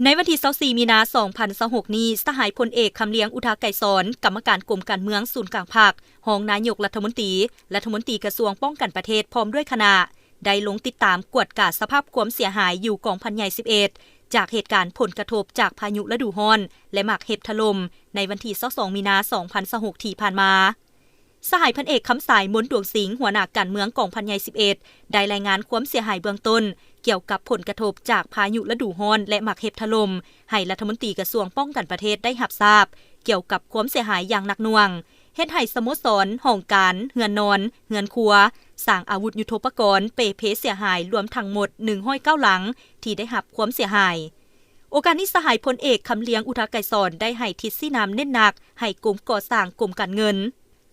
ในวันที่24มีนาคม2026นี้สหายพลเอกคำเลี้ยงอุทาไกรสอนกรรมการกรมการเมืองศูนย์กลางภาครองนายกรัฐมนตรีกระทรวงป้องกันประเทศพร้อมด้วยคณะได้ลงติดตามกวดกาดสภาพความเสียหายอยู่กองพันใหญ่11จากเหตุการณ์ผลกระทบจากพายุฤดูร้อนและหมากเห็บถล่มในวันที่22มีนาคม2026ที่ผ่านมาสหายพันเอกคำสายมนต์ดวงสิงห์หัวหน้าการเมืองกองพันใหญ่11ได้รายงานความเสียหายเบื้องต้นเกี่ยวกับผลกระทบจากพายุฤดูร้อนและหมากเห็บถล่มให้รัฐมนตรีกระทรวงป้องกันประเทศได้รับทราบเกี่ยวกับความเสียหายอย่างหนักหน่วงเฮ็ดให้สโมสรห้องการเฮือนนอนเฮือนครัวสร้างอาวุธยุทโธปกรณ์เปเพเสียหายรวมทั้งหมด109หลังที่ได้รับความเสียหายโอกาสนี้สหายพลเอกคำเลี้ยงอุทาไกรสอนได้ให้ทิศซี่น้ำเน้นหนักให้กรมก่อสร้างกรมการเงิน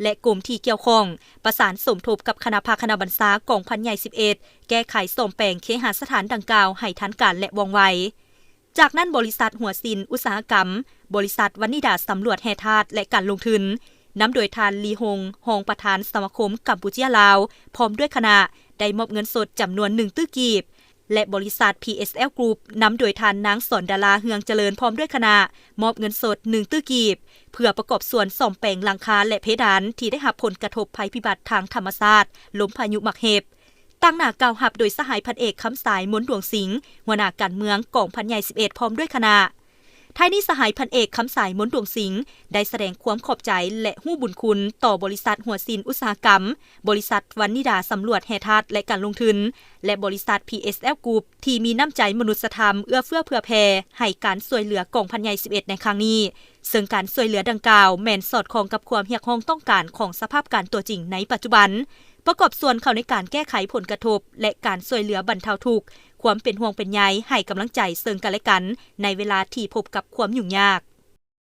และกรมที่เกี่ยวข้องประสานสมทบกับคณะภาคณะบรรษากองพันใหญ่11แก้ไขซ่อมแปลงเคหสถานดังกล่าวให้ทันการและว่องไวจากนั้นบริษัทหัวซินอุตสาหกรรมบริษัทวนิดาสำรวจแห่ธาตุและการลงทุนนำโดยทานลีฮงรองประธานสมาคมกัมพูชีลาวพร้อมด้วยคณะได้มอบเงินสดจำนวน1 ตื้อกีบและบริษัท PSL Group นำโดยทานนางสอนดาราเฮืองเจริญพร้อมด้วยคณะมอบเงินสด1 ตื้อกีบเพื่อประกอบส่วนซ่อมแปลงหลังคาและเพดานที่ได้รับผลกระทบภัยพิบัติทางธรรมชาติลมพายุหมักเห็บตั้งหน้ากล่าวรับโดยสหายพันเอกคำสายมนต์ดวงสิงห์หัวหน้าการเมืองกองพันใหญ่11พร้อมด้วยคณะท้ายนี้สหายพันเอกคำสายมนต์ดวงสิงห์ได้แสดงความขอบใจและฮู้บุญคุณต่อบริษัทหัวซินอุตสาหกรรมบริษัทวนิดาสำรวจแห่ธาตุและการลงทุนและบริษัท PSL Group ที่มีน้ำใจมนุษยธรรมเอื้อเฟื้อเผื่อแผ่ให้การช่วยเหลือกองพันใหญ่11ในครั้งนี้ซึ่งการช่วยเหลือดังกล่าวแม่นสอดคล้องกับความเรียกร้องต้องการของสภาพการตัวจริงในปัจจุบันประกอบส่วนเข้าในการแก้ไขผลกระทบและการช่วยเหลือบรรเทาทุกข์ความเป็นห่วงเป็นใยให้กำลังใจซึ่งกันและกันในเวลาที่พบกับความยุ่งยาก